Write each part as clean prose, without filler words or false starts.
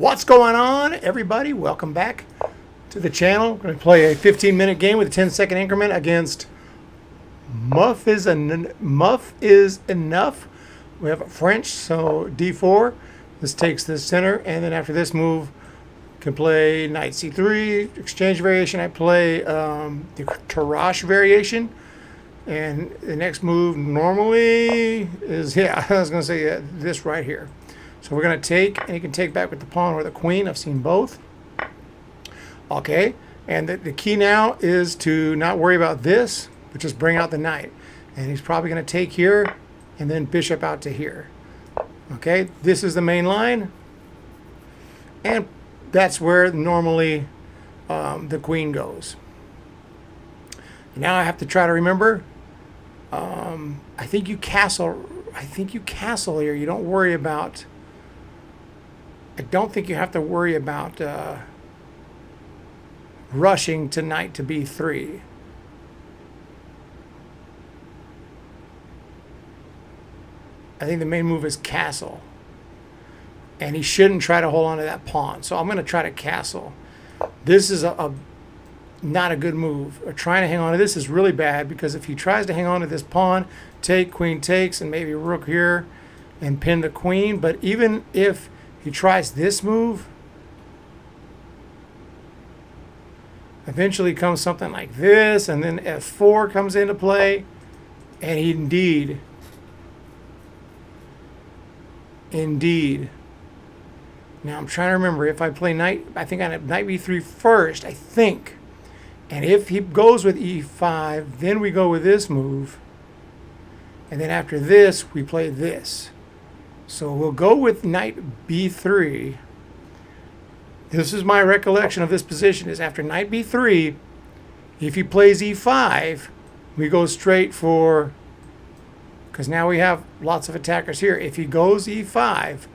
What's going on, everybody? Welcome back to the channel. We're going to play a 15-minute game with a 10-second increment against Muff is Enough. We have a French, so d4. This takes the center, and then after this move, can play knight c3, exchange variation. I play the Tarrasch variation. And the next move normally is, I was going to say this right here. So we're going to take, and you can take back with the pawn or the queen. I've seen both. Okay, and the key now is to not worry about this, but just bring out the knight. And he's probably going to take here, and then bishop out to here. Okay, this is the main line. And that's where normally the queen goes. Now I have to try to remember. I think you castle here. You don't worry about. I don't think you have to worry about rushing to knight to b3. I think the main move is castle, and he shouldn't try to hold on to that pawn. So I'm going to try to castle. This is not a good move. Or trying to hang on to this is really bad, because if he tries to hang on to this pawn, take, queen takes, and maybe rook here and pin the queen. But even if he tries this move, eventually comes something like this, and then f4 comes into play, and he indeed. Now I'm trying to remember if I play knight. I think I have knight b3 first. I think. And if he goes with e5, then we go with this move. And then after this, we play this. So we'll go with knight b3. This is my recollection of this position, is after knight b3, if he plays e5, we go straight for, because now we have lots of attackers here. If he goes e5,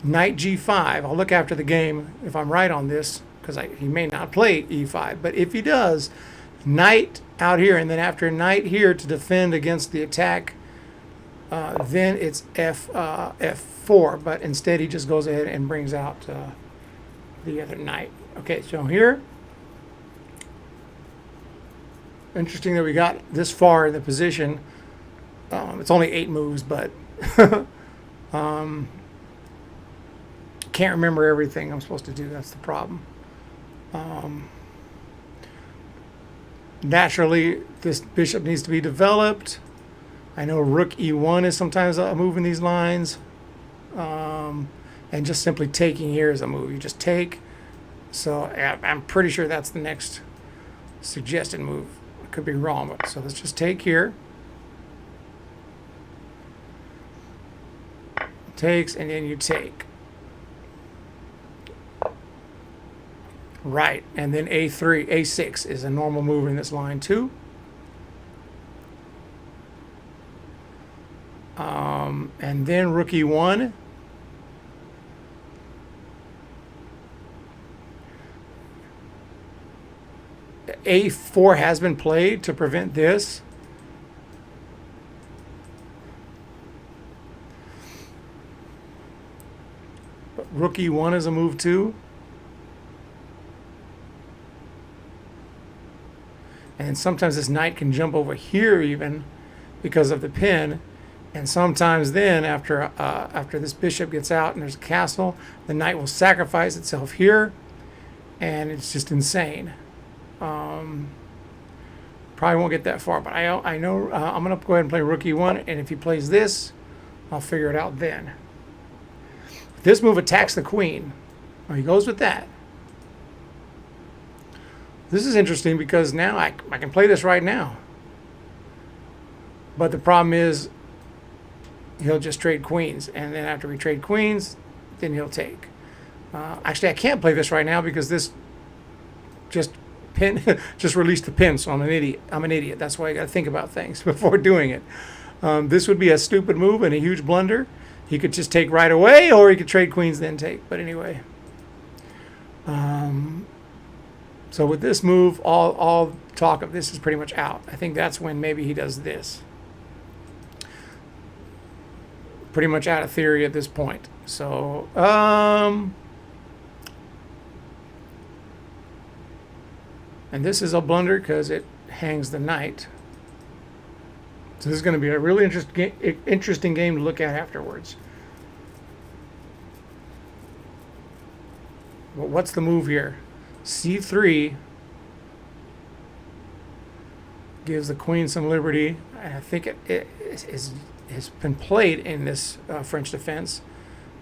knight g5, I'll look after the game if I'm right on this, because he may not play e5, but if he does, knight out here, and then after knight here to defend against the attack, then it's f4, but instead he just goes ahead and brings out the other knight. Okay, so here, interesting that we got this far in the position. It's only 8 moves, but can't remember everything I'm supposed to do. That's the problem. Naturally, this bishop needs to be developed. I know rook e1 is sometimes a move in these lines. And just simply taking here is a move. You just take. So I'm pretty sure that's the next suggested move. I could be wrong, but so let's just take here. Takes, and then you take. Right, and then a3, a6 is a normal move in this line too. And then rook e1. A4 has been played to prevent this. But rook e1 is a move too. And sometimes this knight can jump over here even because of the pin. And sometimes then after this bishop gets out and there's a castle, the knight will sacrifice itself here. And it's just insane. Probably won't get that far, but I know I'm going to go ahead and play rook e1. And if he plays this, I'll figure it out then. This move attacks the queen. Well, he goes with that. This is interesting because now I can play this right now. But the problem is he'll just trade queens. And then after we trade queens, then he'll take. Actually, I can't play this right now because this just released the pin, so I'm an idiot. That's why I got to think about things before doing it. This would be a stupid move and a huge blunder. He could just take right away, or he could trade queens then take. But anyway. So with this move, all talk of this is pretty much out. I think that's when maybe he does this. Pretty much out of theory at this point. So, And this is a blunder because it hangs the knight. So this is going to be a really interesting game to look at afterwards. Well, what's the move here? C3 gives the queen some liberty. I think it has been played in this French defense.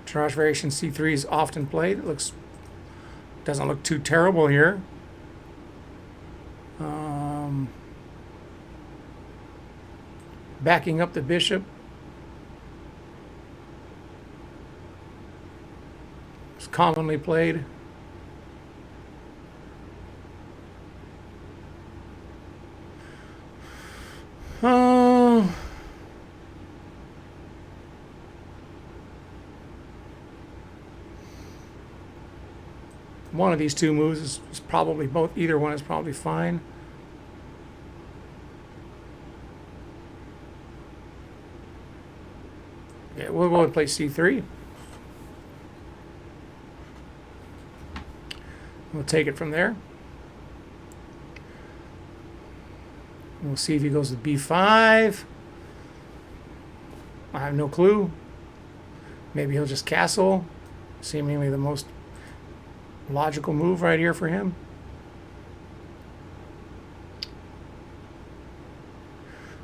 Tarrasch variation C3 is often played. It doesn't look too terrible here. Backing up the bishop. It's commonly played. One of these two moves is probably both. Either one is probably fine. Yeah, we'll go and play C3. We'll take it from there. We'll see if he goes to B5. I have no clue. Maybe he'll just castle. Seemingly the most logical move right here for him.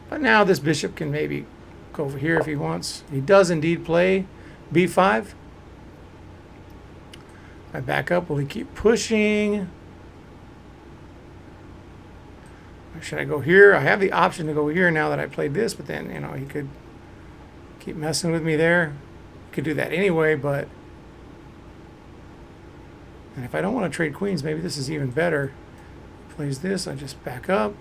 But now this bishop can maybe go over here if he wants. He does indeed play B5. I back up. Will he keep pushing? Or should I go here? I have the option to go here now that I played this, but then, he could keep messing with me there. He could do that anyway, but... And if I don't want to trade queens, maybe this is even better. He plays this, I just back up.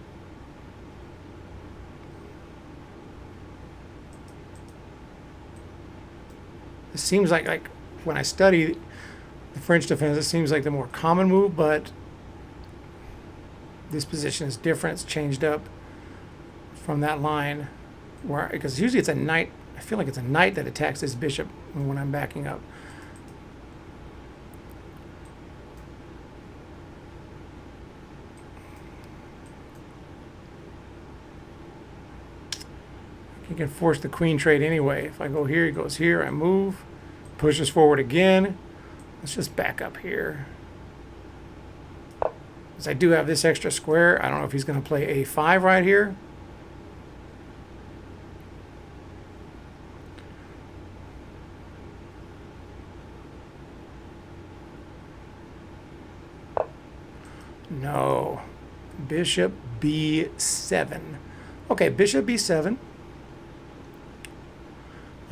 It seems like when I study the French defense, it seems like the more common move, but this position is different. It's changed up from that line, because usually it's a knight. I feel like it's a knight that attacks this bishop when I'm backing up. He can force the queen trade anyway. If I go here, he goes here. I move, pushes forward again. Let's just back up here. Because I do have this extra square. I don't know if he's going to play A5 right here. No. Bishop B7. Okay, bishop B7.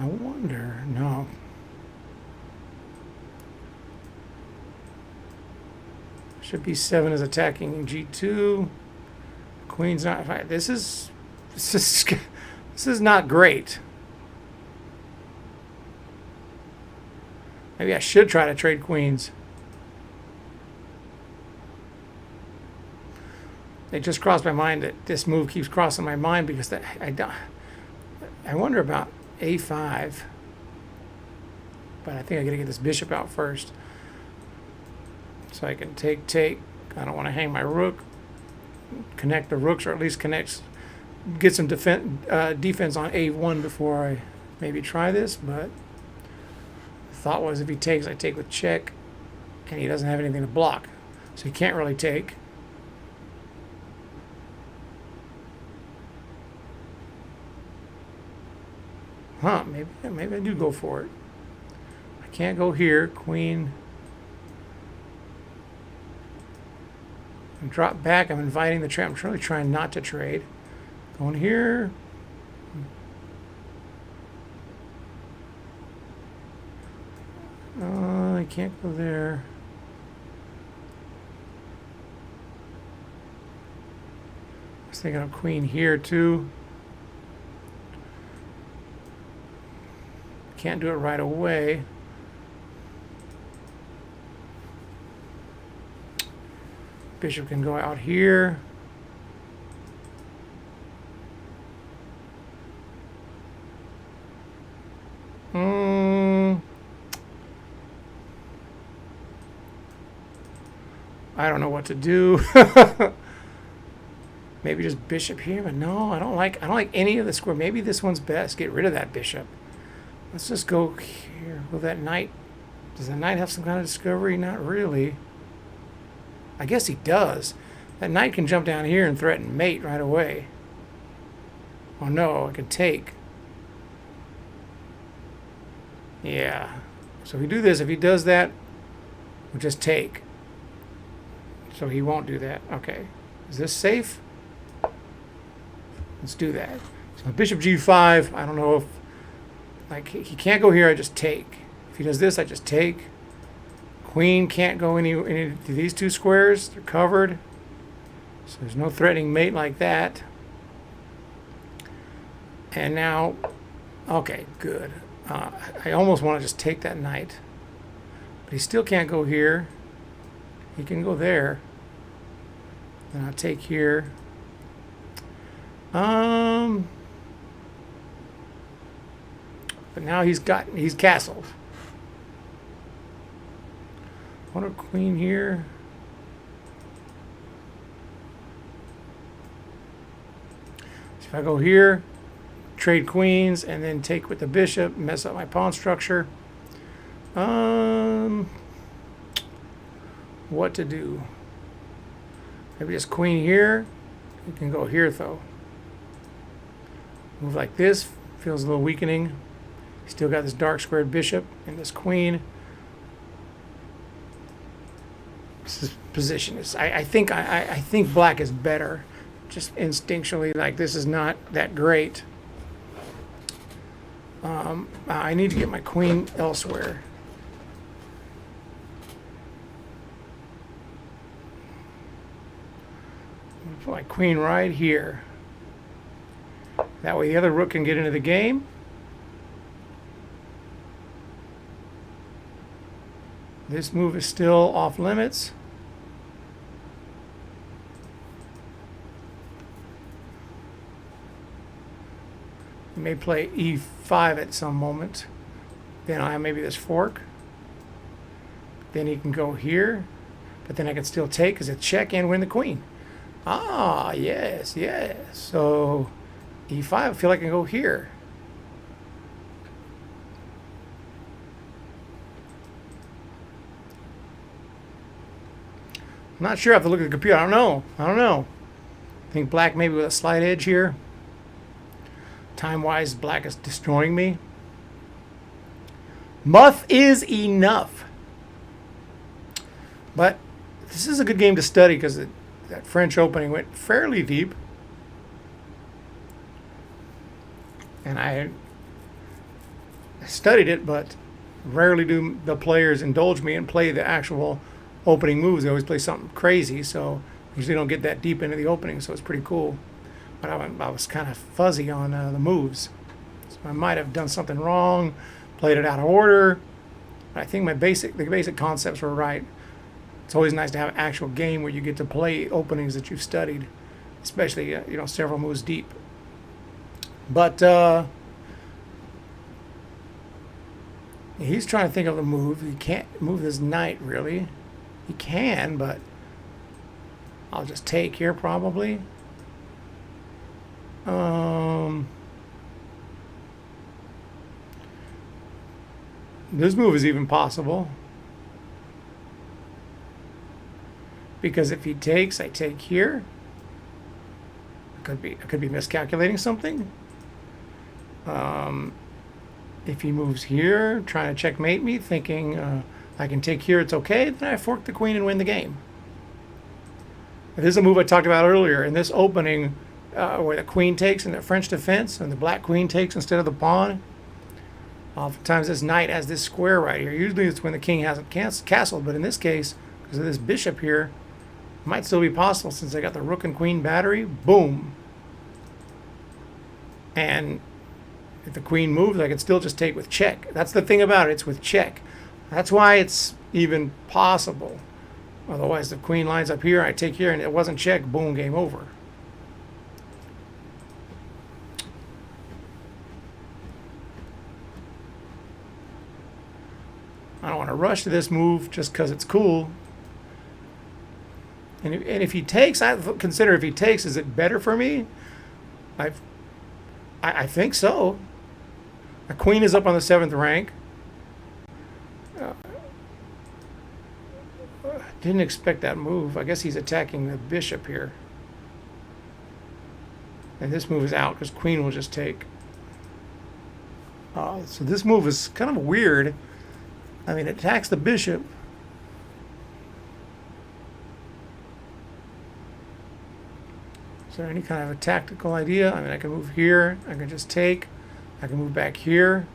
I wonder, no. Bishop B7 is attacking G2. Queen's not fine. This is not great. Maybe I should try to trade queens. It just crossed my mind that this move keeps crossing my mind because I wonder about A5, but I think I gotta get this bishop out first so I can take. I don't want to hang my rook, connect the rooks, or at least get some defense on A1 before I maybe try this. But the thought was if he takes, I take with check, and he doesn't have anything to block, so he can't really take. Huh, maybe I do go for it. I can't go here. Queen. And drop back. I'm inviting the trap. I'm really trying not to trade. Going here. I can't go there. I was thinking of queen here too. Can't do it right away. Bishop can go out here. I don't know what to do. Maybe just bishop here, but no, I don't like any of the square. Maybe this one's best. Get rid of that bishop. Let's just go here. Will that knight, does the knight have some kind of discovery? Not really. I guess he does. That knight can jump down here and threaten mate right away. Oh no, I can take. Yeah. So if we do this, if he does that, we'll just take. So he won't do that. Okay. Is this safe? Let's do that. So bishop g5, I don't know if, like, he can't go here, I just take. If he does this, I just take. Queen can't go any of these two squares. They're covered. So there's no threatening mate like that. And now, okay, good. I almost want to just take that knight. But he still can't go here. He can go there. Then I'll take here. But now he's castled. I want a queen here. So if I go here, trade queens, and then take with the bishop, mess up my pawn structure. What to do? Maybe just queen here. You can go here though. Move like this, feels a little weakening. Still got this dark squared bishop and this queen. This position is, I think black is better. Just instinctually, like, this is not that great. I need to get my queen elsewhere. Put my queen right here. That way the other rook can get into the game. This move is still off limits. You may play e5 at some moment. Then I have maybe this fork. Then he can go here. But then I can still take because it's check and win the queen. Ah, yes, yes. So e5, I feel like I can go here. I'm not sure. I have to look at the computer. I don't know. I think black maybe with a slight edge here. Time-wise, black is destroying me. Muff is enough. But this is a good game to study because that French opening went fairly deep. And I studied it, but rarely do the players indulge me and play the actual opening moves. They always play something crazy, so usually don't get that deep into the opening, so it's pretty cool. But I was kind of fuzzy on the moves. So I might have done something wrong, played it out of order. But I think the basic concepts were right. It's always nice to have an actual game where you get to play openings that you've studied, especially several moves deep. But he's trying to think of a move. He can't move this knight really. He can, but I'll just take here probably. This move is even possible because if he takes, I take here. I could be miscalculating something. If he moves here, trying to checkmate me, thinking I can take here, it's okay, then I fork the queen and win the game. This is a move I talked about earlier in this opening where the queen takes in the French defense and the black queen takes instead of the pawn. Oftentimes this knight has this square right here. Usually it's when the king hasn't castled, but in this case, because of this bishop here, it might still be possible since I got the rook and queen battery. Boom. And if the queen moves, I can still just take with check. That's the thing about it. It's with check. That's why it's even possible. Otherwise, the queen lines up here, I take here, and it wasn't check. Boom, game over. I don't want to rush to this move just because it's cool. And if he takes, I consider if he takes, is it better for me? I I think so. A queen is up on the 7th rank. Uh, didn't expect that move. I guess he's attacking the bishop here. And this move is out because queen will just take. So this move is kind of weird. I mean, it attacks the bishop. Is there any kind of a tactical idea? I mean, I can move here. I can just take. I can move back here.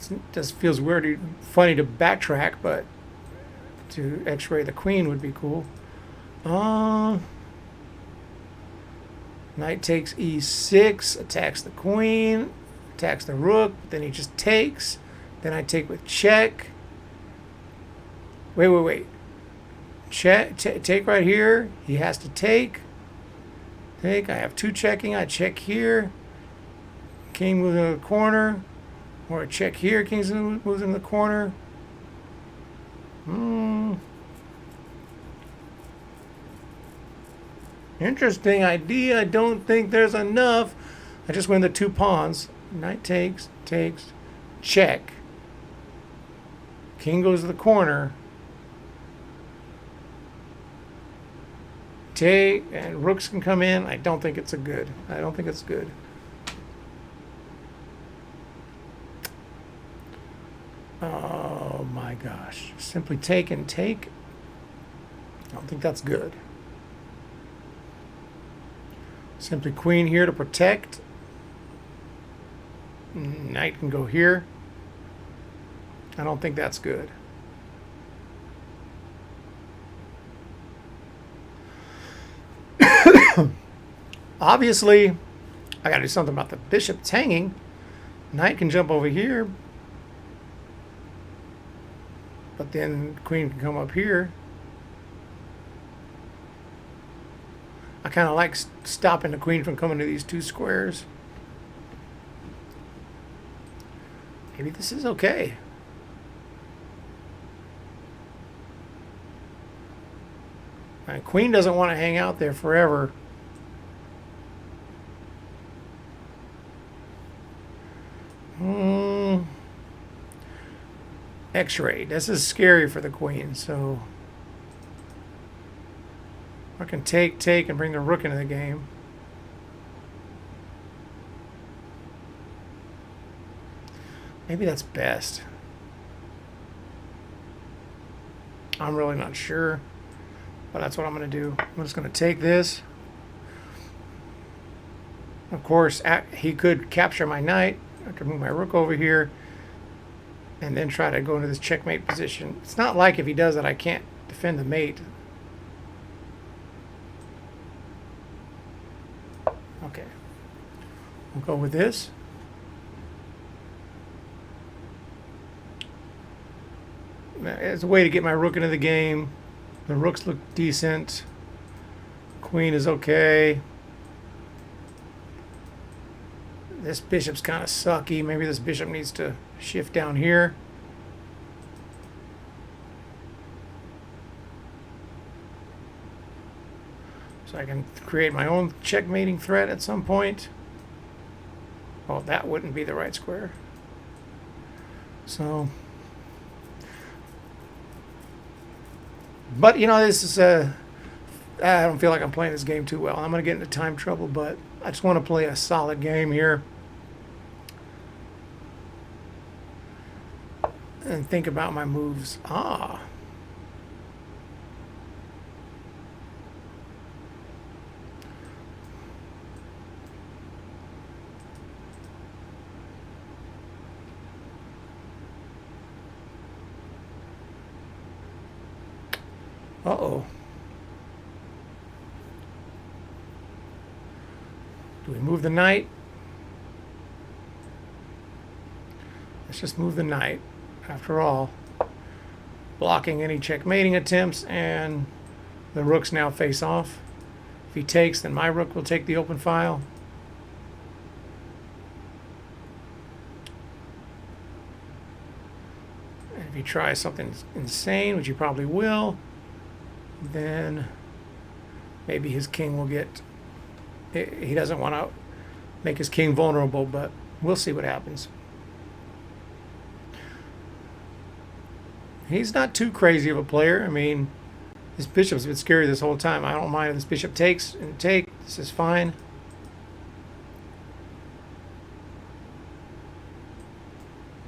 It just feels weird, funny to backtrack, but to X-ray the queen would be cool. Knight takes e6, attacks the queen, attacks the rook, then he just takes. Then I take with check. Wait. Check, take right here. He has to take. Take. I have 2 checking. I check here. King moves into the corner. Or I check here. King moves in the corner. Interesting idea. I don't think there's enough. I just win the 2 pawns. Knight takes, check. King goes to the corner. Take, and rooks can come in. I don't think it's good. I don't think it's good. Oh my gosh. Simply take and take. I don't think that's good. Simply queen here to protect. Knight can go here. I don't think that's good. Obviously, I got to do something about the bishop that's hanging. Knight can jump over here. But then queen can come up here. I kind of like stopping the queen from coming to these 2 squares. Maybe this is okay. My queen doesn't want to hang out there forever. X-ray. This is scary for the queen, so I can take, and bring the rook into the game. Maybe that's best. I'm really not sure, but that's what I'm going to do. I'm just going to take this. Of course, he could capture my knight. I could move my rook over here and then try to go into this checkmate position. It's not like if he does that I can't defend the mate. Okay. We'll go with this. It's a way to get my rook into the game. The rooks look decent. Queen is okay. This bishop's kind of sucky. Maybe this bishop needs to shift down here. So I can create my own checkmating threat at some point. Oh, that wouldn't be the right square. So, but you know, this is I don't feel like I'm playing this game too well. I'm going to get into time trouble, but I just want to play a solid game here. And think about my moves. Uh-oh. Do we move the knight? Let's just move the knight. After all, blocking any checkmating attempts, and the rooks now face off. If he takes, then my rook will take the open file. If he tries something insane, which he probably will, then maybe his king will get... He doesn't want to make his king vulnerable, but we'll see what happens. He's not too crazy of a player. I mean, this bishop's been scary this whole time. I don't mind if this bishop takes and take. This is fine.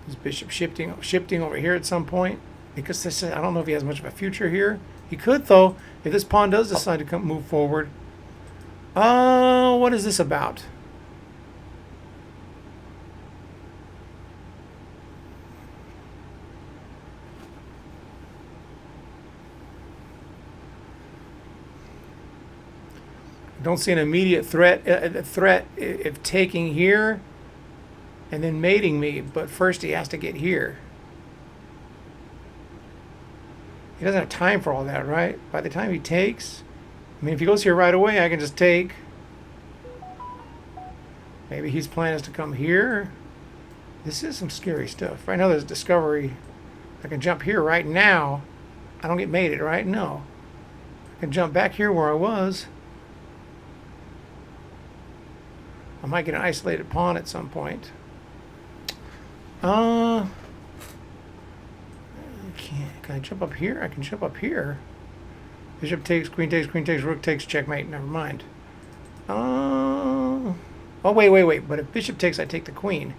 This bishop shifting over here at some point, because this is, I don't know if he has much of a future here. He could, though, if this pawn does decide to move forward. Oh, what is this about? Don't see an immediate threat if taking here and then mating me, but first he has to get here. He doesn't have time for all that, right? By the time he takes, I mean, if he goes here right away, I can just take. Maybe his plan is to come here. This is some scary stuff. Right now there's discovery. I can jump here right now. I don't get mated, right? No. I can jump back here where I was. I might get an isolated pawn at some point. Can I jump up here? I can jump up here. Bishop takes, queen takes, rook takes, checkmate. Never mind. Oh, wait. But if bishop takes, I take the queen.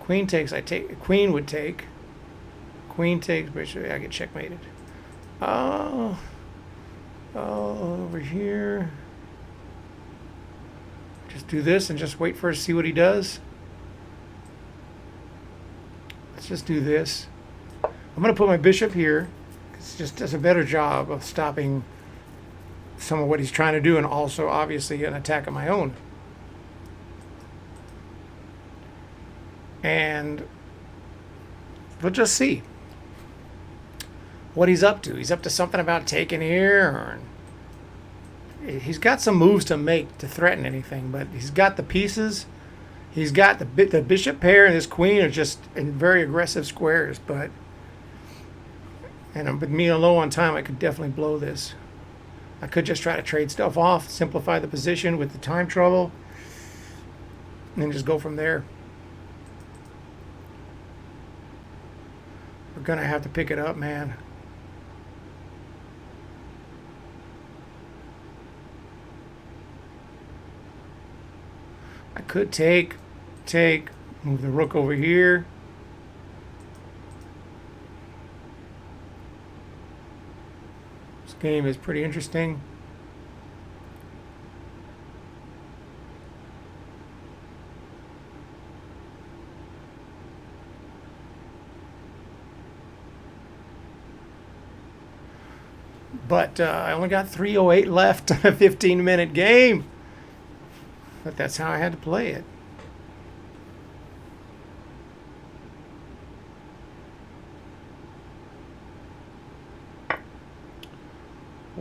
Queen takes, I take. Queen would take. Queen takes, bishop. I get checkmated. Over here. Just do this and just wait for us to see what he does. Let's just do this. I'm going to put my bishop here. It just does a better job of stopping some of what he's trying to do, and also obviously an attack of my own. And we'll just see what he's up to. He's up to something about taking here, or he's got some moves to make to threaten anything, but he's got the pieces. He's got the bishop pair, and this queen are just in very aggressive squares. But with me low on time, I could definitely blow this. I could just try to trade stuff off, simplify the position with the time trouble, and then just go from there. We're gonna have to pick it up, man. I could take, move the rook over here. This game is pretty interesting. But I only got 3:08 left in a 15-minute game. But that's how I had to play it.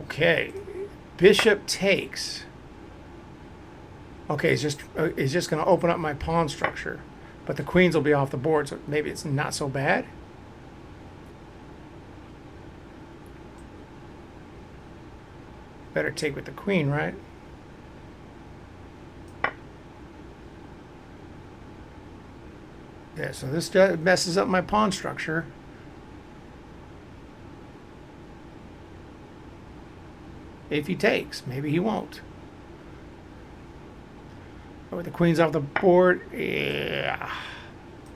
Okay, bishop takes. Okay, it's just going to open up my pawn structure, but the queens will be off the board, so maybe it's not so bad. Better take with the queen, right? Yeah, so this messes up my pawn structure. If he takes, maybe he won't. Oh, with the queen's off the board, yeah.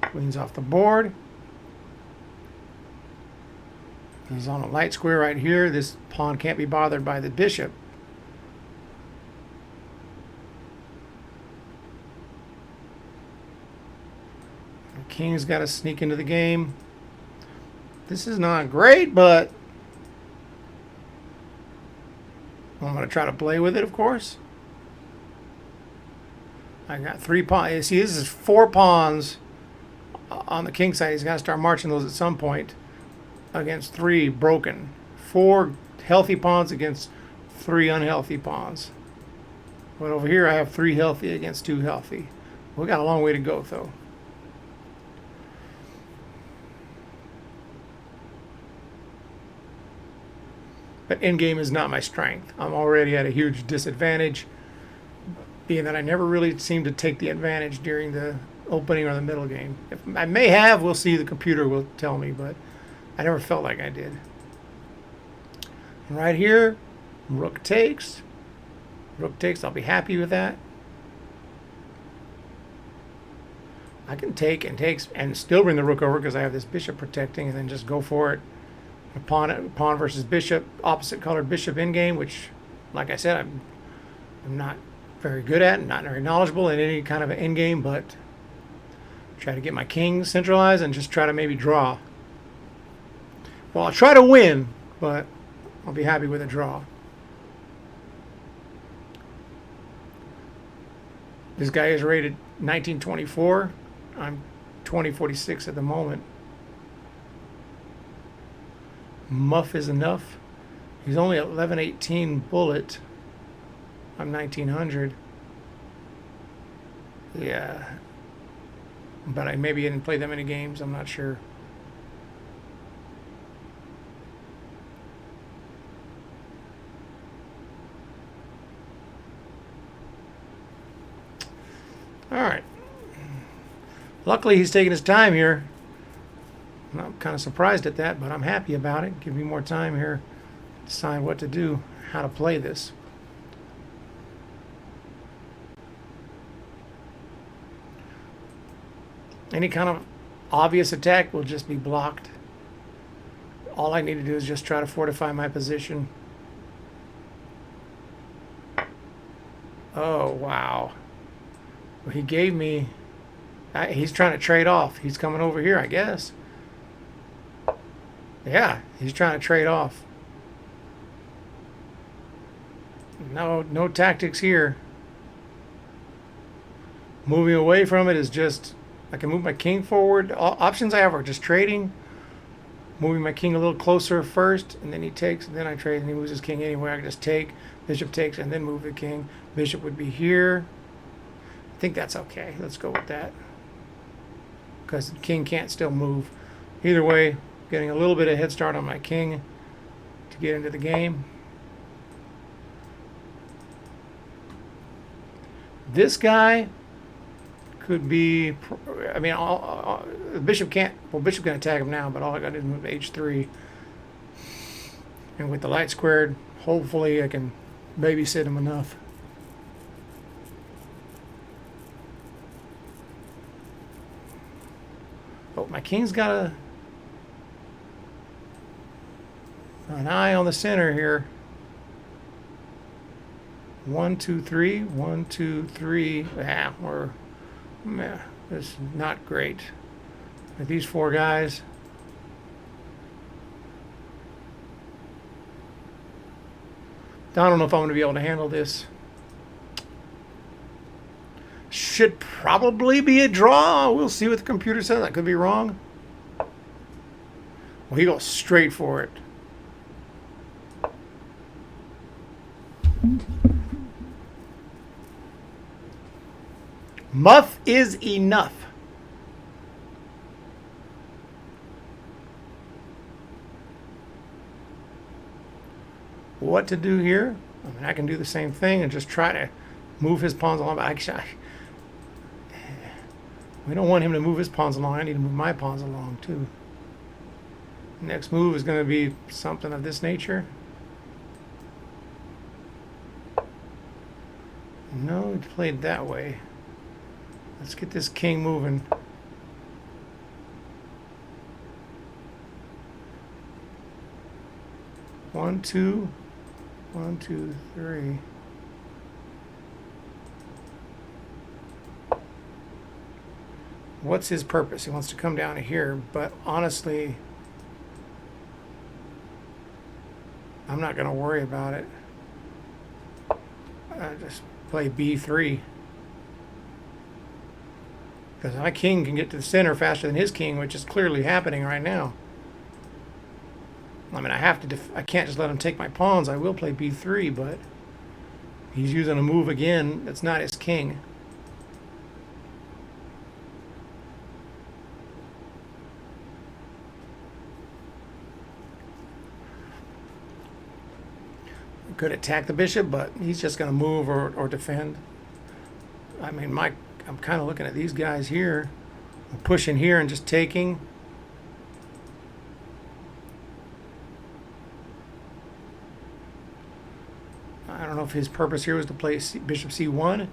Queen's off the board. He's on a light square right here. This pawn can't be bothered by the bishop. King's got to sneak into the game. This is not great, but I'm going to try to play with it, of course. I got 3 pawns. See, this is 4 pawns on the king side. He's got to start marching those at some point against 3 broken. 4 healthy pawns against 3 unhealthy pawns. But over here, I have 3 healthy against 2 healthy. We got a long way to go, though. But endgame is not my strength. I'm already at a huge disadvantage, being that I never really seem to take the advantage during the opening or the middle game. If I may have, we'll see. The computer will tell me, but I never felt like I did. And right here, rook takes. Rook takes. I'll be happy with that. I can take and takes and still bring the rook over because I have this bishop protecting, and then just go for it. A pawn versus bishop, opposite colored bishop in game, which, like I said, I'm not very good at and not very knowledgeable in any kind of an end game, but try to get my king centralized and just try to maybe draw. Well, I'll try to win, but I'll be happy with a draw. This guy is rated 1924. I'm 2046 at the moment. Muff is enough. He's only at 1118 bullet. I'm 1900. Yeah. But I maybe didn't play that many games. I'm not sure. All right. Luckily, he's taking his time here. I'm kind of surprised at that, but I'm happy about it. Give me more time here to decide what to do, how to play this. Any kind of obvious attack will just be blocked. All I need to do is just try to fortify my position. Oh, wow. Well, he gave me... he's trying to trade off. He's coming over here, I guess. Yeah, he's trying to trade off. No tactics here. Moving away from it is just... I can move my king forward. All options I have are just trading. Moving my king a little closer first, and then he takes, and then I trade, and he moves his king anywhere. I can just take, bishop takes, and then move the king. Bishop would be here. I think that's okay. Let's go with that. Because the king can't still move. Either way, getting a little bit of head start on my king to get into the game. This guy could be, I mean, the bishop can't, well, bishop can attack him now, but all I got to do is move to h3. And with the light squared, hopefully I can babysit him enough. Oh, my king's got an eye on the center here. 1, 2, 3. 1, 2, 3. Yeah, it's not great. With these four guys. I don't know if I'm going to be able to handle this. Should probably be a draw. We'll see what the computer says. I could be wrong. Well, he goes straight for it. Muff is enough. What to do here? I mean, I can do the same thing and just try to move his pawns along. But we don't want him to move his pawns along. I need to move my pawns along too. Next move is going to be something of this nature. No, he played that way. Let's get this king moving. One, two. 1, 2, 3. What's his purpose? He wants to come down to here, but honestly, I'm not going to worry about it. I just play b3. Because my king can get to the center faster than his king, which is clearly happening right now. I mean, I can't just let him take my pawns. I will play b3, but he's using a move again that's not his king. Could attack the bishop, but he's just going to move or defend. I mean, I'm kind of looking at these guys here. I'm pushing here and just taking. I don't know if his purpose here was to play bishop c1.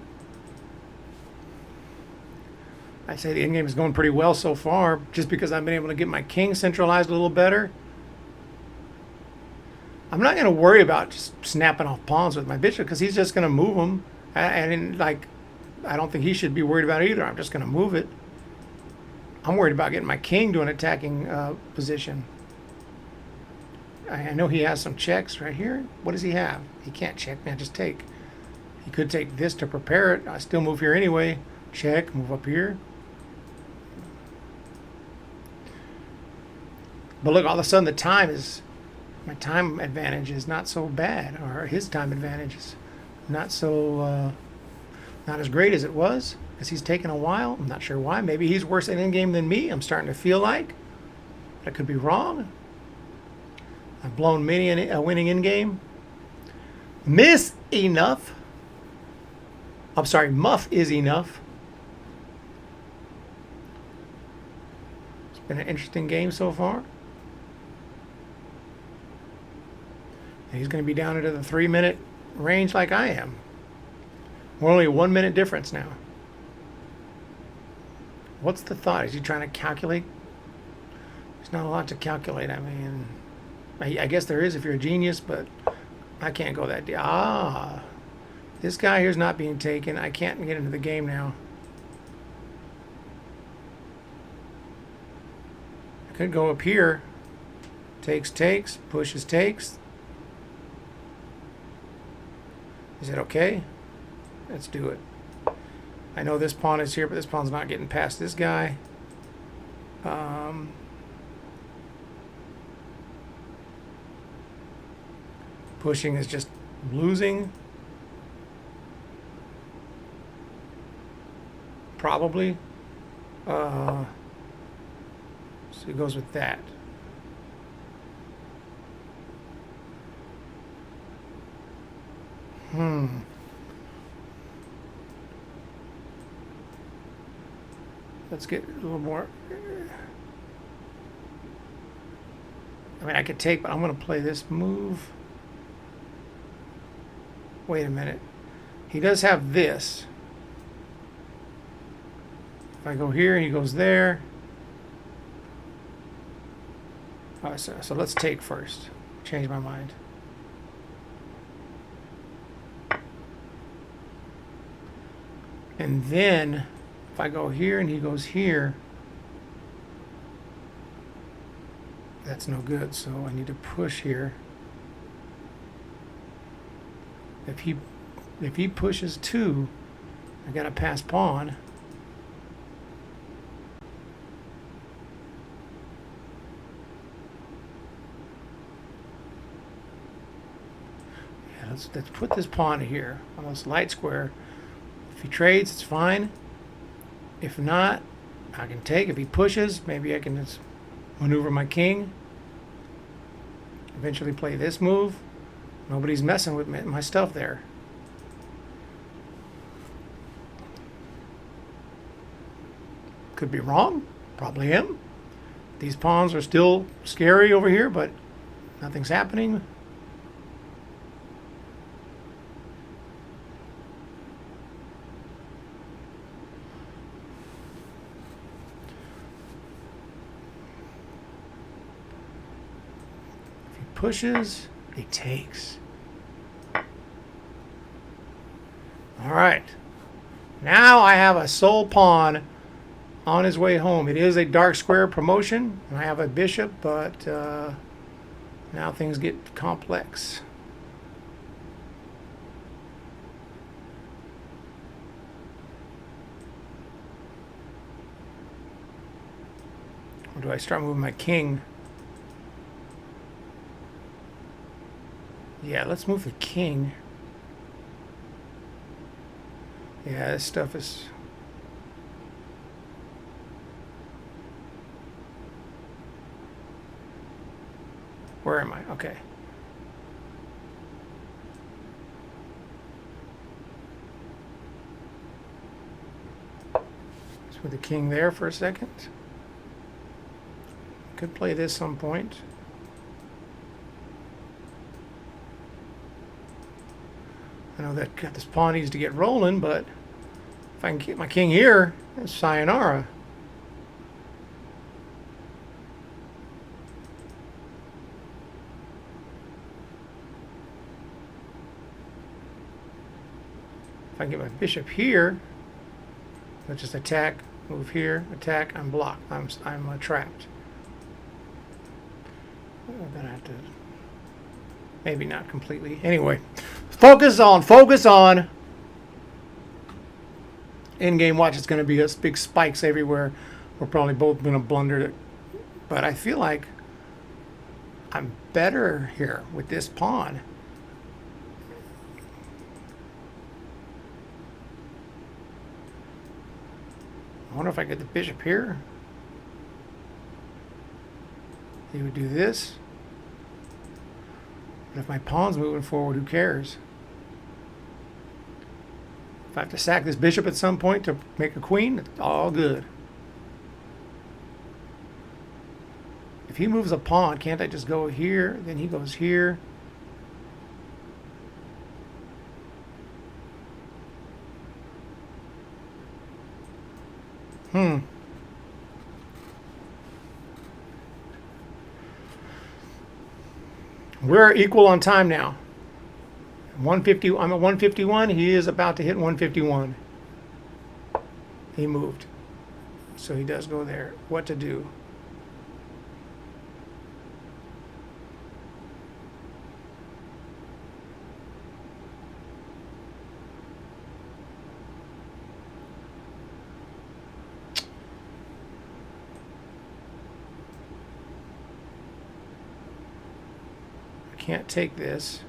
I'd say the endgame is going pretty well so far, just because I've been able to get my king centralized a little better. I'm not going to worry about just snapping off pawns with my bishop, because he's just going to move them. And like, I don't think he should be worried about it either. I'm just going to move it. I'm worried about getting my king to an attacking position. I know he has some checks right here. What does he have? He can't check, man. Just take. He could take this to prepare it. I still move here anyway. Check. Move up here. But look, all of a sudden my time advantage is not so bad, or his time advantage is not so, not as great as it was, because he's taken a while. I'm not sure why. Maybe he's worse at endgame than me. I'm starting to feel like. But I could be wrong. I've blown many a winning endgame. Miss enough. I'm sorry, muff is enough. It's been an interesting game so far. And he's going to be down into the 3-minute range like I am. We're only a 1 minute difference now. What's the thought? Is he trying to calculate? There's not a lot to calculate. I mean, I guess there is if you're a genius, but I can't go that deep. This guy here's not being taken. I can't get into the game now. I could go up here. Takes, pushes, takes. Is it okay? Let's do it. I know this pawn is here, but this pawn's not getting past this guy. Pushing is just losing. Probably. So he goes with that. Let's get a little more. I mean, I could take, but I'm going to play this move. Wait a minute. He does have this. If I go here, he goes there. So let's take first. Change my mind. And then, if I go here and he goes here, that's no good, so I need to push here. If he pushes 2, I gotta pass pawn. Yeah, let's put this pawn here on this light square. If he trades, it's fine. If not, I can take. If he pushes, maybe I can just maneuver my king. Eventually play this move. Nobody's messing with my stuff there. Could be wrong. Probably am. These pawns are still scary over here, but nothing's happening. Pushes, he takes. All right. Now I have a sole pawn on his way home. It is a dark square promotion. I have a bishop, but now things get complex. Or do I start moving my king? Yeah, let's move the king. Yeah, this stuff is... Where am I? Okay. with the king there for a second. Could play this some point. I know that this pawn needs to get rolling, but if I can get my king here, it's sayonara. If I can get my bishop here, let's just attack, move here, attack, I'm blocked, I'm trapped. I'm gonna have to, maybe not completely. Anyway, focus on. In-game watch, it's gonna be big spikes everywhere. We're probably both gonna blunder it, but I feel like I'm better here with this pawn. I wonder if I get the bishop here. He would do this. But if my pawn's moving forward, who cares? If I have to sack this bishop at some point to make a queen, it's all good. If he moves a pawn, can't I just go here? Then he goes here. We're equal on time now. 150. I'm at 151. He is about to hit 151. He moved. So he does go there. What to do? Can't take this.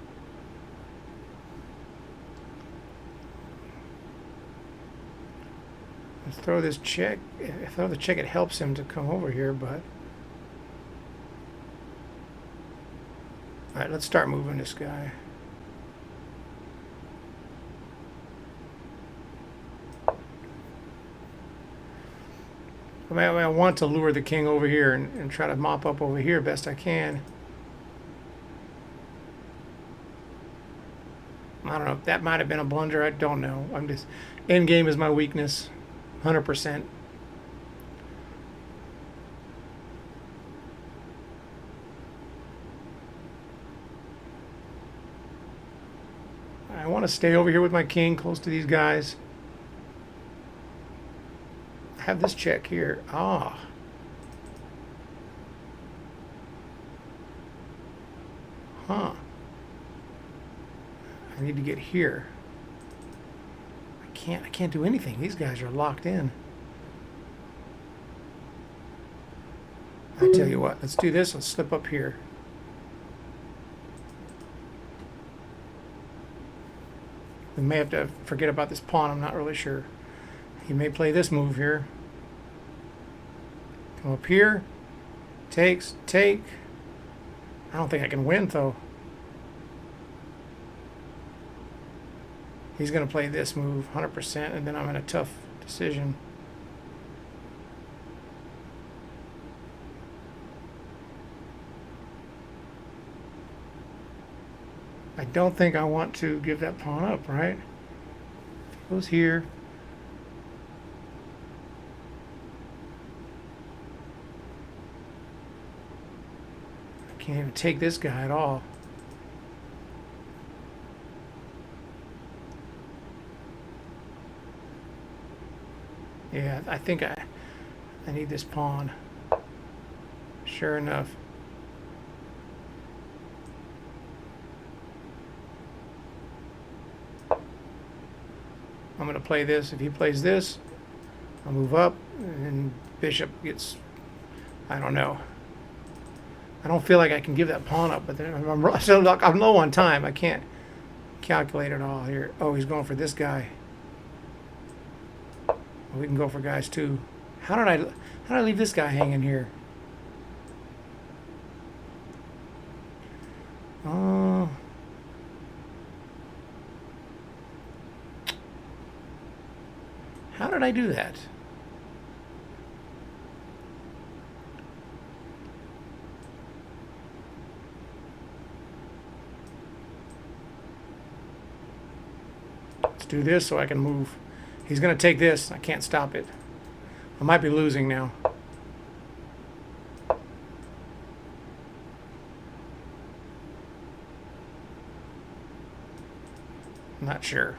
Let's throw this check. If I throw the check, it helps him to come over here, but... Alright, let's start moving this guy. I want to lure the king over here and try to mop up over here best I can. I don't know. That might have been a blunder. I don't know. I'm just... Endgame is my weakness. 100%. I want to stay over here with my king close to these guys. I have this check here. Ah. Huh. I need to get here. I can't do anything. These guys are locked in. I tell you what, let's do this. Let's slip up here. We may have to forget about this pawn. I'm not really sure. He may play this move here. Come up here. Takes, take. I don't think I can win, though. He's going to play this move 100%, and then I'm in a tough decision. I don't think I want to give that pawn up, right? Goes here. I can't even take this guy at all. Yeah, I think I need this pawn. Sure enough. I'm going to play this. If he plays this, I'll move up, and bishop gets... I don't know. I don't feel like I can give that pawn up, but I'm low on time. I can't calculate it all here. Oh, he's going for this guy. We can go for guys too. How did I leave this guy hanging here? How did I do that? do this so I can move. He's going to take this. I can't stop it. I might be losing now. I'm not sure.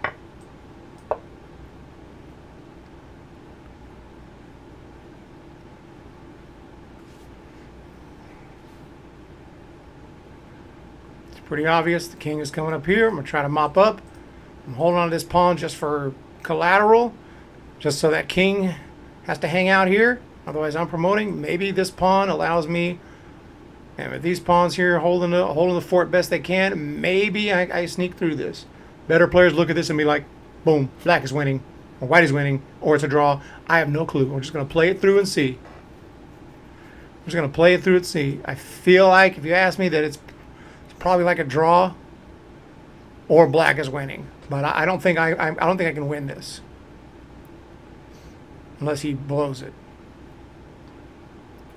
It's pretty obvious. The king is coming up here. I'm going to try to mop up. I'm holding on to this pawn just for collateral, just so that king has to hang out here. Otherwise, I'm promoting. Maybe this pawn allows me, and with these pawns here holding the fort best they can, maybe I sneak through this. Better players look at this and be like, boom, black is winning, or white is winning, or it's a draw. I have no clue. We're just going to play it through and see. We're just going to play it through and see. I feel like, if you ask me, that it's probably like a draw, or black is winning. But I don't think I don't think I can win this unless he blows it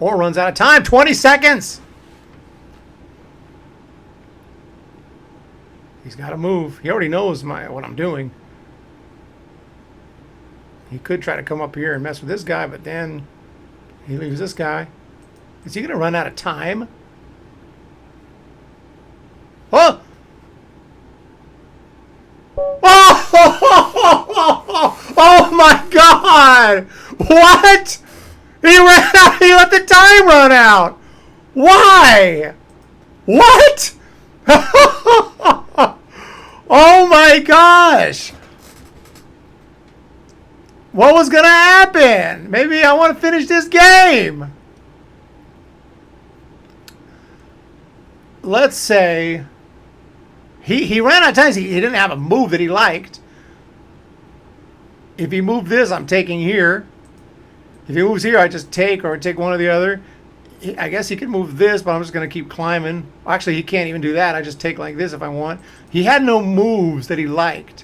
or runs out of time. 20 seconds. He's got to move. He already knows what I'm doing. He could try to come up here and mess with this guy, but then he leaves this guy. Is he going to run out of time? Oh! Oh my God! What? He ran out. He let the time run out. Why? What? Oh my gosh! What was gonna happen? Maybe I want to finish this game. Let's say he ran out of time. He didn't have a move that he liked. If he moved this, I'm taking here. If he moves here, I just take or take one or the other. I guess he could move this, but I'm just going to keep climbing. Actually, he can't even do that. I just take like this if I want. He had no moves that he liked.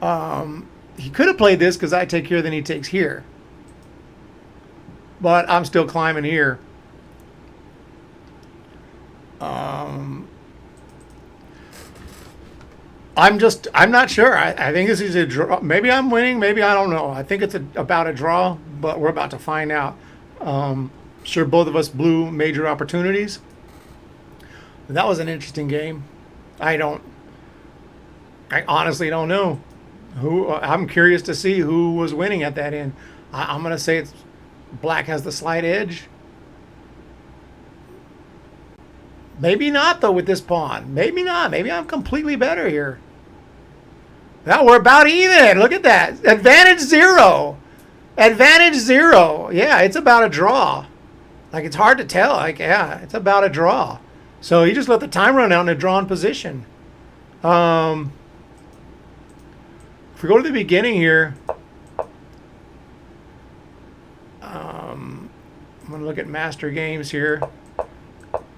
He could have played this because I take here, then he takes here. But I'm still climbing here. I'm not sure. I think this is a draw. Maybe I'm winning. Maybe I don't know. I think it's about a draw, but we're about to find out. Sure, both of us blew major opportunities. That was an interesting game. I honestly don't know. I'm curious to see who was winning at that end. I'm going to say it's black has the slight edge. Maybe not, though, with this pawn. Maybe not. Maybe I'm completely better here. Now we're about even. Look at that. Advantage 0. Advantage 0. Yeah, it's about a draw. Like, it's hard to tell. Like, yeah, it's about a draw. So you just let the time run out in a drawn position. If we go to the beginning here, I'm going to look at master games here.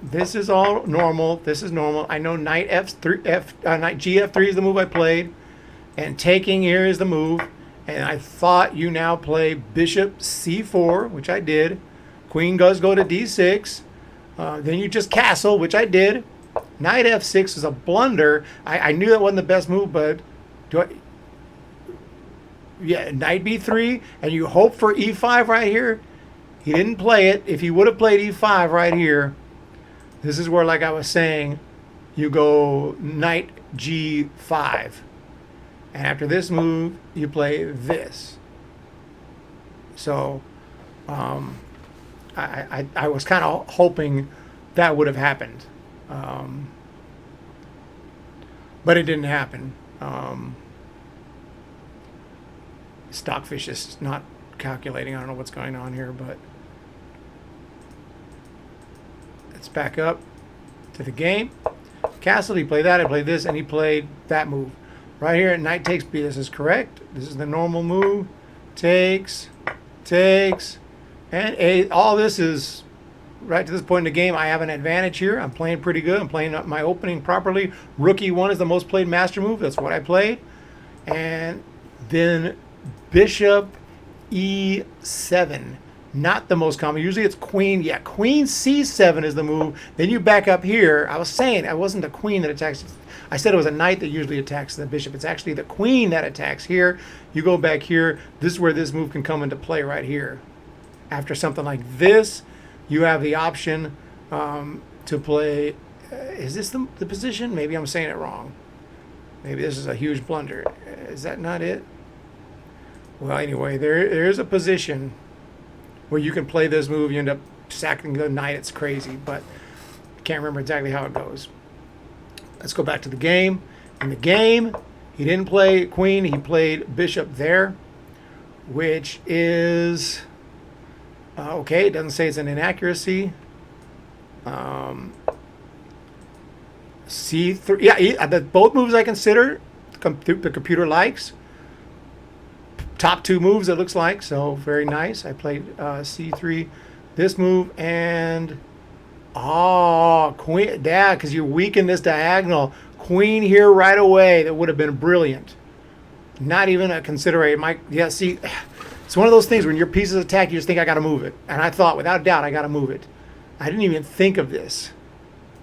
This is all normal. This is normal. I know knight knight gf3 is the move I played, and taking here is the move. And I thought you now play bishop c4, which I did. Queen does go to d6. Then you just castle, which I did. Knight f6 is a blunder. I knew that wasn't the best move, but yeah, knight b3, and you hope for e5 right here. He didn't play it. If he would have played e5 right here, this is where, like I was saying, you go knight g5. And after this move, you play this. So I was kind of hoping that would have happened. But it didn't happen. Stockfish is not calculating. I don't know what's going on here, but let's back up to the game. Castle, he played that, I played this, and he played that move. Right here, knight takes b. This is correct. This is the normal move. Takes, and a. All this is right to this point in the game. I have an advantage here. I'm playing pretty good. I'm playing up my opening properly. Rook e1 is the most played master move. That's what I played. And then bishop e7. Not the most common. Usually it's queen. Yeah, queen c7 is the move. Then you back up here. I was saying it wasn't the queen that attacks. I said it was a knight that usually attacks the bishop. It's actually the queen that attacks here. You go back here. This is where this move can come into play right here. After something like this, you have the option to play. Is this the position? Maybe I'm saying it wrong. Maybe this is a huge blunder. Is that not it? Well, anyway, there is a position where you can play this move. You end up sacking the knight. It's crazy, but I can't remember exactly how it goes. Let's go back to the game. In the game, he didn't play queen. He played bishop there, which is okay. It doesn't say it's an inaccuracy. C3. Yeah, both moves I consider the computer likes. Top two moves, it looks like. So very nice. I played C3, this move, and queen. Yeah, because you weaken this diagonal. Queen here right away. That would have been brilliant. Not even a consideration. Yeah, see, it's one of those things when your piece is attacked, you just think I got to move it. And I thought, without doubt, I got to move it. I didn't even think of this.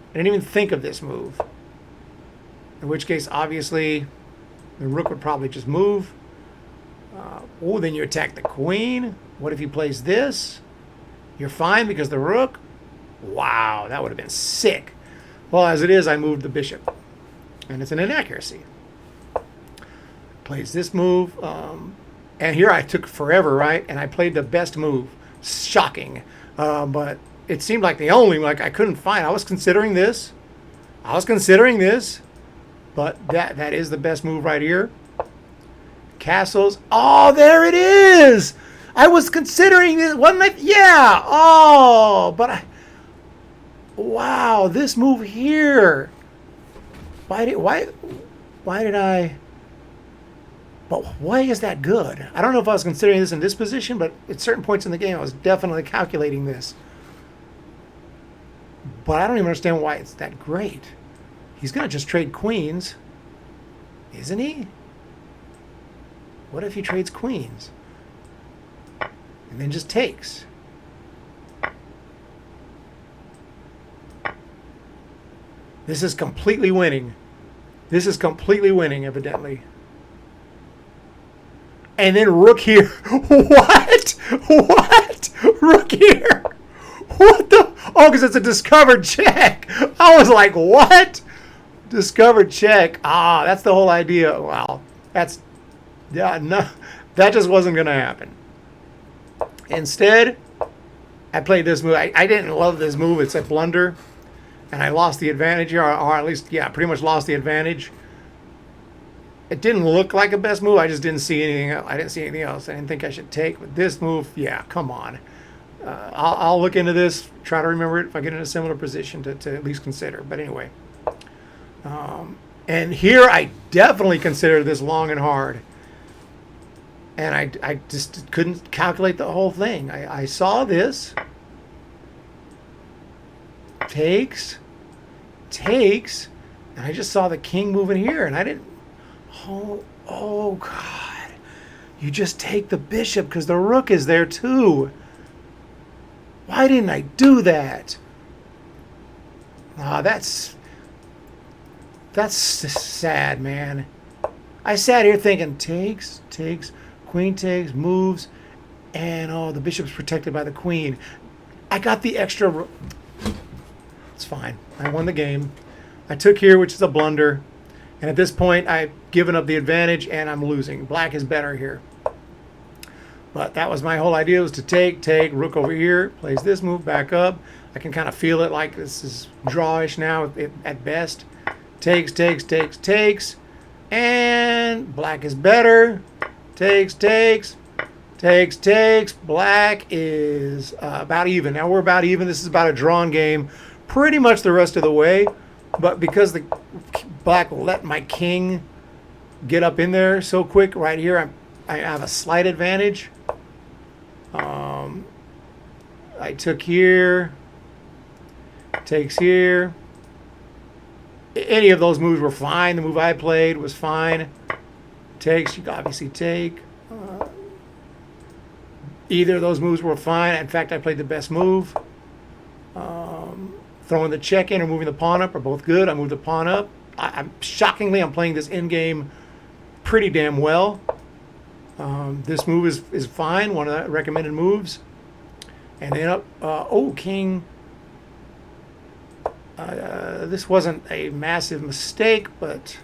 I didn't even think of this move. In which case, obviously, the rook would probably just move. Then you attack the queen. What if he plays this? You're fine because the rook. Wow, that would have been sick. Well, as it is, I moved the bishop. And it's an inaccuracy. Plays this move. And here I took forever, right? And I played the best move. Shocking. But it seemed like the only, like I couldn't find. I was considering this. But that is the best move right here. Castles. Oh, there it is. I was considering this. Wasn't I? Yeah. Oh, but wow, this move here. Why did I? But why is that good? I don't know if I was considering this in this position, but at certain points in the game, I was definitely calculating this. But I don't even understand why it's that great. He's going to just trade queens, isn't he? What if he trades queens? And then just takes. This is completely winning. This is completely winning, evidently. And then rook here. What? What? Rook here. What the? Oh, because it's a discovered check. I was like, what? Discovered check. Ah, that's the whole idea. Wow. That's, yeah, no, that just wasn't going to happen. Instead, I played this move. I didn't love this move. It's a blunder. And I lost the advantage here, or at least, yeah, pretty much lost the advantage. It didn't look like a best move. I just didn't see anything else. I didn't see anything else. I didn't think I should take. But this move, yeah, come on. I'll look into this, try to remember it if I get in a similar position to at least consider. But anyway. And here I definitely consider this long and hard. And I just couldn't calculate the whole thing. I saw this. Takes. And I just saw the king moving here. And I didn't. Oh God. You just take the bishop because the rook is there too. Why didn't I do that? That's sad, man. I sat here thinking, takes, queen takes, moves, and oh, the bishop's protected by the queen. I got the extra. It's fine. I won the game. I took here, which is a blunder. And at this point, I've given up the advantage, and I'm losing. Black is better here. But that was my whole idea, was to take, rook over here, plays this move, back up. I can kind of feel it like this is drawish now at best. Takes. And black is better. Takes. Black is about even. Now we're about even. This is about a drawn game pretty much the rest of the way. But because the black let my king get up in there so quick right here, I have a slight advantage. I took here. Takes here. Any of those moves were fine. The move I played was fine. Takes, you obviously take. Either of those moves were fine. In fact, I played the best move. Throwing the check in or moving the pawn up are both good. I moved the pawn up. Shockingly, I'm playing this in game pretty damn well. This move is fine, one of the recommended moves. And then up, king. This wasn't a massive mistake, but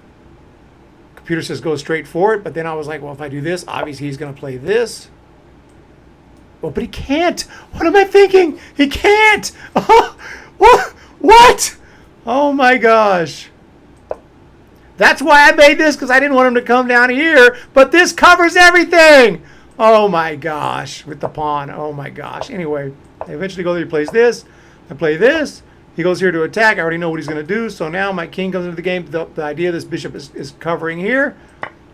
computer says go straight for it. But then I was like, well, if I do this, obviously he's going to play this. Oh, but he can't. What am I thinking? He can't. Oh, what? Oh my gosh. That's why I made this, because I didn't want him to come down here. But this covers everything. Oh my gosh. With the pawn. Oh my gosh. Anyway, I eventually go there. He plays this. I play this. He goes here to attack. I already know what he's going to do. So now my king comes into the game. The idea this bishop is covering here.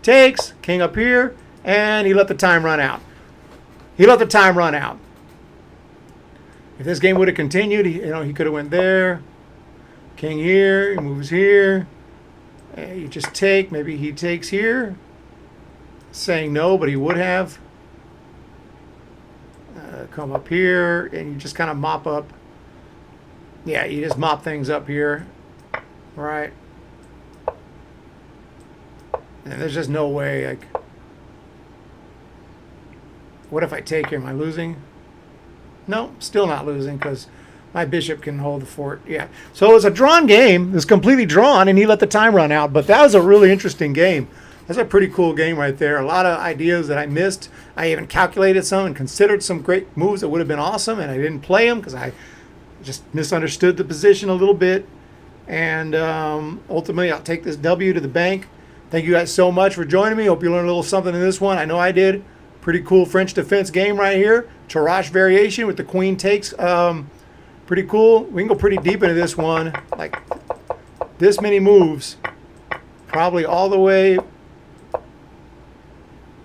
Takes. King up here. And he let the time run out. He let the time run out. If this game would have continued, he could have went there. King here. He moves here. You just take. Maybe he takes here. Saying no, but he would have. Come up here, and you just kind of mop up. Yeah, you just mop things up here. Right. And there's just no way. Like, what if I take here? Am I losing? No, still not losing, because my bishop can hold the fort. Yeah. So it was a drawn game. It was completely drawn, and he let the time run out. But that was a really interesting game. That's a pretty cool game right there. A lot of ideas that I missed. I even calculated some and considered some great moves that would have been awesome, and I didn't play them because I just misunderstood the position a little bit. And ultimately, I'll take this W to the bank. Thank you guys so much for joining me. Hope you learned a little something in this one. I know I did. Pretty cool French defense game right here. Tarrasch variation with the queen takes. Pretty cool. We can go pretty deep into this one. Like this many moves. Probably all the way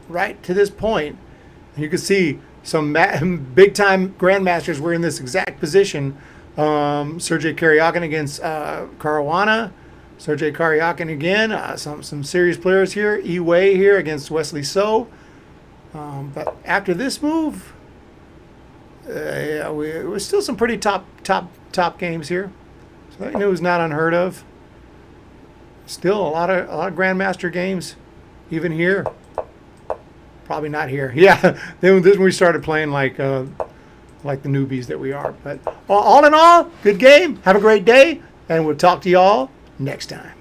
right to this point. You can see some big-time grandmasters were in this exact position. Sergei Karyakin against Caruana. Sergei Karyakin again. Some serious players here. Yi Wei here against Wesley So. But after this move, yeah, it was still some pretty top games here. So that was not unheard of. Still a lot of grandmaster games, even here. Probably not here. Yeah, then this when we started playing like the newbies that we are. But all in all, good game. Have a great day, and we'll talk to y'all next time.